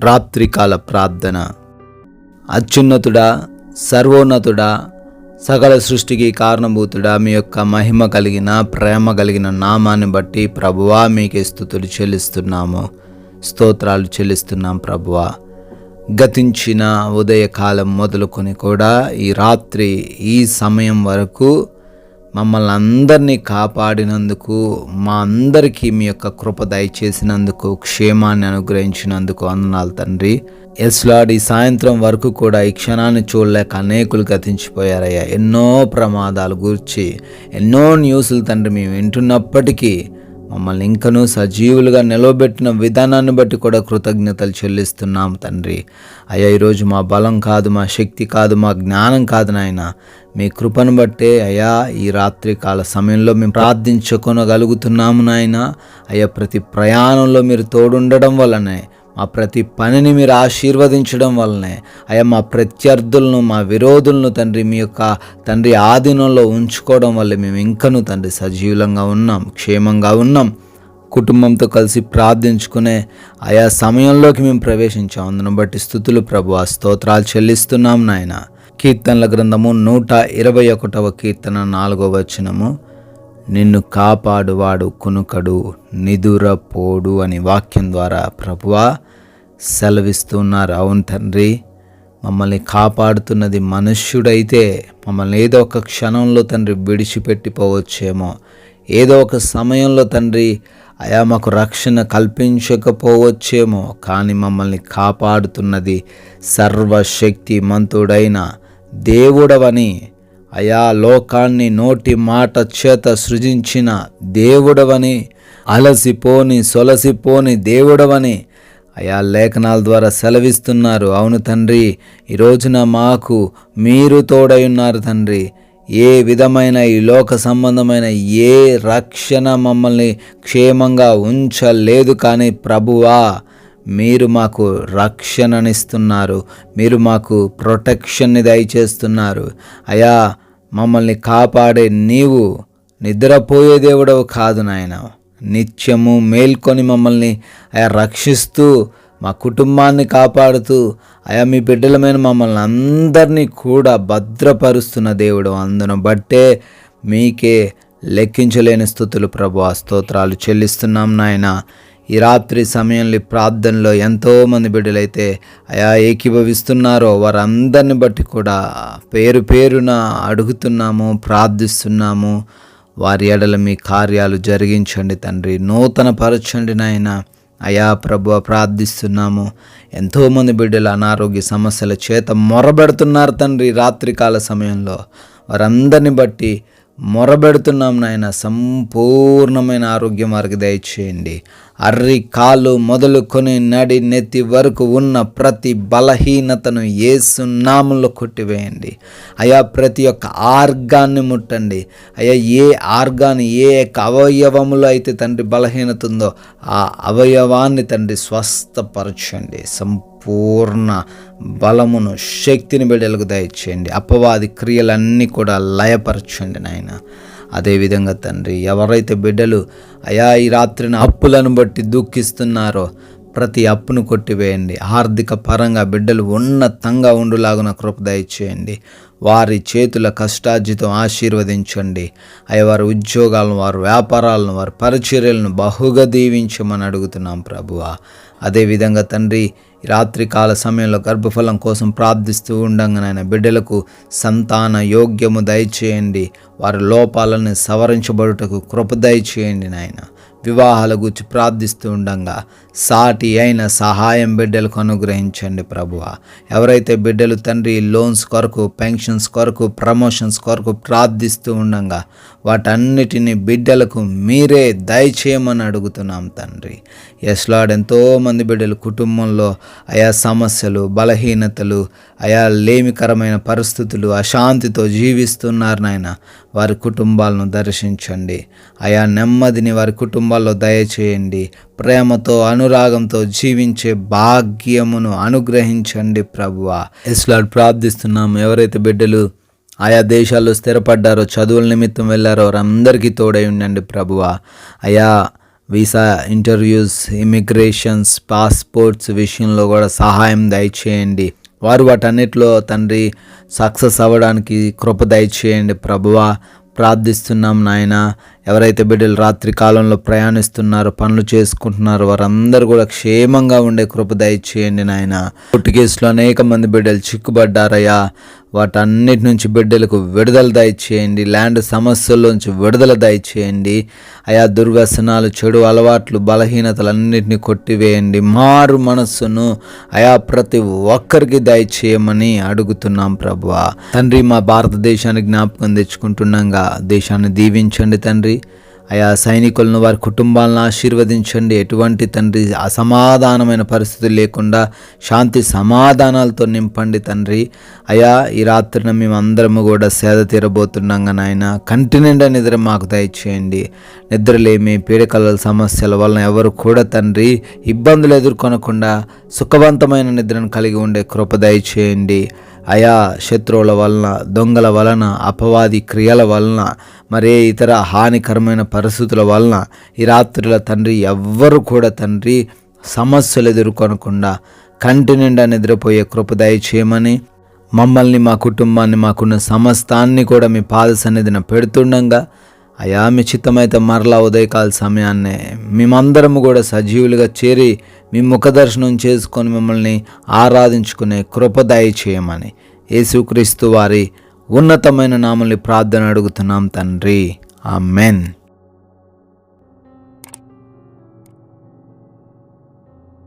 రాత్రికాల ప్రార్థన. అత్యున్నతుడా, సర్వోన్నతుడా, సకల సృష్టికి కారణభూతుడా, మీ యొక్క మహిమ కలిగిన ప్రేమ కలిగిన నామాన్ని బట్టి ప్రభువా మీకే స్తుతులు చెల్లిస్తున్నాము, స్తోత్రాలు చెల్లిస్తున్నాం ప్రభువా. గతించిన ఉదయకాలం మొదలుకొని కూడా ఈ రాత్రి ఈ సమయం వరకు మమ్మల్ని అందరినీ కాపాడినందుకు, మా అందరికీ మీ యొక్క కృప దయచేసినందుకు, క్షేమాన్ని అనుగ్రహించినందుకు వందనాలు తండ్రి. ఎస్ లార్డ్, ఈ సాయంత్రం వరకు కూడా ఈ క్షణాన్ని చూడలేక అనేకులు గతించిపోయారయ్యా. ఎన్నో ప్రమాదాలు గూర్చి ఎన్నో న్యూస్లు తండ్రి మేము వింటున్నప్పటికీ మమ్మల్ని ఇంకనూ సజీవులుగా నిలవబెట్టిన విధానాన్ని బట్టి కూడా కృతజ్ఞతలు చెల్లిస్తున్నాం తండ్రి. అయ్యా, ఈరోజు మా బలం కాదు, మా శక్తి కాదు, మా జ్ఞానం కాదు నాయన, మీ కృపను బట్టే అయ్యా ఈ రాత్రి కాల సమయంలో మేము ప్రార్థించుకొనగలుగుతున్నాము నాయన. అయ్యా, ప్రతి ప్రయాణంలో మీరు తోడుండడం వల్లనే, మా ప్రతి పనిని మీరు ఆశీర్వదించడం వల్లనే అయ్యా, మా ప్రత్యర్థులను, మా విరోధులను తండ్రి మీ యొక్క తండ్రి ఆధీనంలో ఉంచుకోవడం వల్ల మేము ఇంకనూ తండ్రి సజీవంగా ఉన్నాం, క్షేమంగా ఉన్నాం. కుటుంబంతో కలిసి ప్రార్థించుకునే ఆయా సమయంలోకి మేము ప్రవేశించాం. అందును బట్టి స్తుతులు ప్రభువా, స్తోత్రాలు చెల్లిస్తున్నాం నాయన. కీర్తనల గ్రంథము 121వ కీర్తన 4వ వచనము, నిన్ను కాపాడువాడు కునుకడు, నిదురపోడు అని వాక్యం ద్వారా ప్రభువా సెలవిస్తున్నారు. అవును తండ్రి, మమ్మల్ని కాపాడుతున్నది మనుష్యుడైతే మమ్మల్ని ఏదో ఒక క్షణంలో తండ్రి విడిచిపెట్టిపోవచ్చేమో, ఏదో ఒక సమయంలో తండ్రి అయా మాకు రక్షణ కల్పించకపోవచ్చేమో, కానీ మమ్మల్ని కాపాడుతున్నది సర్వశక్తిమంతుడైన దేవుడవని, అయా లోకాన్ని నోటి మాట చేత సృజించిన దేవుడవని, అలసిపోని సొలసిపోని దేవుడవని అయా లేఖనాల ద్వారా సెలవిస్తున్నారు. అవును తండ్రి, ఈ రోజున మాకు మీరు తోడై ఉన్నారు తండ్రి. ఏ విధమైన ఈ లోక సంబంధమైన ఏ రక్షణ మమ్మల్ని క్షేమంగా ఉంచలేదు, కానీ ప్రభువా మీరు మాకు రక్షణనిస్తున్నారు, మీరు మాకు ప్రొటెక్షన్ని దయచేస్తున్నారు. అయా, మమ్మల్ని కాపాడే నీవు నిద్రపోయే దేవుడవు కాదు నాయన. నిత్యము మేల్కొని మమ్మల్ని అయా రక్షిస్తూ, మా కుటుంబాన్ని కాపాడుతూ, అయా మీ బిడ్డలమైన మమ్మల్ని అందరినీ కూడా భద్రపరుస్తున్న దేవుడు. అందును బట్టే మీకే లెక్కించలేని స్తుతులు ప్రభువా, స్తోత్రాలు చెల్లిస్తున్నాం నాయన. ఈ రాత్రి సమయంలో ప్రార్థనలో ఎంతోమంది బిడ్డలైతే అయా ఏకీభవిస్తున్నారో వారందరిని బట్టి కూడా పేరు పేరున అడుగుతున్నాము, ప్రార్థిస్తున్నాము. వారి ఎడల మీ కార్యాలు జరిగించండి తండ్రి, నూతన పరచండి నాయన. అయా ప్రభువా ప్రార్థిస్తున్నాము. ఎంతోమంది బిడ్డలు అనారోగ్య సమస్యల చేత మొరబెడుతున్నారు తండ్రి. రాత్రికాల సమయంలో వారందరిని బట్టి మొరబెడుతున్నాం నాయన. సంపూర్ణమైన ఆరోగ్యం వారికి దయచేయండి. అర్రి కాలు మొదలుకొని నడి నెత్తి వరకు ఉన్న ప్రతి బలహీనతను యేసు నామములో కొట్టివేయండి. అయా ప్రతి ఒక్క ఆర్గాన్ని ముట్టండి. అయా ఏ ఆర్గాన్, ఏ అవయవములో అయితే తండ్రి బలహీనత ఉందో ఆ అవయవాన్ని తండ్రి స్వస్థపరచండి. పూర్ణ బలమును, శక్తిని బిడ్డలకు దయచేయండి. అపవాది క్రియలన్నీ కూడా లయపరచండి నాయన. అదేవిధంగా తండ్రి, ఎవరైతే బిడ్డలు అయా ఈ రాత్రిన అప్పులను బట్టి దుఃఖిస్తున్నారో ప్రతి అప్పును కొట్టివేయండి. ఆర్థిక పరంగా బిడ్డలు ఉన్నతంగా ఉండులాగున కృప దయచేయండి. వారి చేతుల కష్టార్జితం ఆశీర్వదించండి. అయ్యా వారి ఉద్యోగాలను, వారి వ్యాపారాలను, వారి పరిచర్యలను బహుగా దీవించమని అడుగుతున్నాం ప్రభువా. అదేవిధంగా తండ్రి, రాత్రికాల సమయంలో గర్భఫలం కోసం ప్రార్థిస్తూ ఉండంగానైనా బిడ్డలకు సంతాన యోగ్యము దయచేయండి. వారి లోపాలను సవరించబడుటకు కృప దయచేయండి నాయన. వివాహాల గురించి ప్రార్థిస్తూ ఉండంగా సాటి అయిన సహాయం బిడ్డలకు అనుగ్రహించండి ప్రభువా. ఎవరైతే బిడ్డలు తండ్రి లోన్స్ కొరకు, పెన్షన్స్ కొరకు, ప్రమోషన్స్ కొరకు ప్రార్థిస్తూ ఉండంగా వాటన్నిటిని బిడ్డలకు మీరే దయచేయమని అడుగుతున్నాం తండ్రి. ఎస్ లార్డ్, ఎంతోమంది బిడ్డలు కుటుంబంలో అయా సమస్యలు, బలహీనతలు, అయా లేమికరమైన పరిస్థితులు, అశాంతితో జీవిస్తున్నారు నాయన. వారి కుటుంబాలను దర్శించండి. అయా నెమ్మదిని వారి కుటుంబాల్లో దయచేయండి. ప్రేమతో, అనురాగంతో జీవించే భాగ్యమును అనుగ్రహించండి ప్రభువా. ఎస్ లార్డ్, ప్రార్థిస్తున్నాము. ఎవరైతే బిడ్డలు ఆయా దేశాల్లో స్థిరపడ్డారో, చదువుల నిమిత్తం వెళ్ళారో వారందరికీ తోడై ఉండండి ప్రభువా. అయా వీసా ఇంటర్వ్యూస్, ఇమిగ్రేషన్స్, పాస్పోర్ట్స్ విషయంలో కూడా సహాయం దయచేయండి. వారు వాటన్నిటిలో తండ్రి సక్సెస్ అవ్వడానికి కృప దయచేయండి ప్రభువా. ప్రార్థిస్తున్నాం నాయన. ఎవరైతే బిడ్డలు రాత్రి కాలంలో ప్రయాణిస్తున్నారో, పనులు చేసుకుంటున్నారో, వారందరూ కూడా క్షేమంగా ఉండే కృప దయచేయండి నాయన. కోర్టు కేసులో అనేక మంది బిడ్డలు చిక్కుబడ్డారయ్యా. వాటన్నిటి నుంచి బిడ్డలకు విడుదల దయచేయండి. ల్యాండ్ సమస్యల్లోంచి విడుదల దయచేయండి అయా. దుర్వ్యసనాలు, చెడు అలవాట్లు, బలహీనతలన్నింటినీ కొట్టివేయండి. మారు మనస్సును అయా ప్రతి ఒక్కరికి దయచేయమని అడుగుతున్నాం ప్రభువా. తండ్రి, మా భారతదేశాన్ని జ్ఞాపకం తెచ్చుకుంటున్నాగా దేశాన్ని దీవించండి తండ్రి. అయా సైనికులను, వారి కుటుంబాలను ఆశీర్వదించండి. ఎటువంటి తండ్రి అసమాధానమైన పరిస్థితులు లేకుండా శాంతి సమాధానాలతో నింపండి తండ్రి. అయా ఈ రాత్రిన మేమందరము కూడా సేద తీరబోతున్నాగా నాయన. కంటి నిండా నిద్ర మాకు దయచేయండి. నిద్రలేమి, పీడకల సమస్యల వలన ఎవరు కూడా తండ్రి ఇబ్బందులు ఎదుర్కొనకుండా సుఖవంతమైన నిద్రను కలిగి ఉండే కృప దయచేయండి అయా. శత్రువుల వలన, దొంగల వలన, అపవాది క్రియల వలన, మరే ఇతర హానికరమైన పరిస్థితుల వలన ఈ రాత్రిలో తండ్రి ఎవ్వరు కూడా తండ్రి సమస్యలు ఎదుర్కొనకుండా కంటి నిండా నిద్రపోయే కృప దయచేయమని, మమ్మల్ని, మా కుటుంబాన్ని, మాకున్న సమస్తాన్ని కూడా మీ పాద సన్నిధిన పెడుతుండగా అయా మీ చిత్తమైతే మరలా ఉదయకాల సమయాన్నే మేమందరము కూడా సజీవులుగా చేరి మీ ముఖదర్శనం చేసుకొని మిమ్మల్ని ఆరాధించుకునే కృప దయచేయమని యేసుక్రీస్తు వారి ఉన్నతమైన నామములో ప్రార్థన అడుగుతున్నాం తండ్రి. ఆమెన్.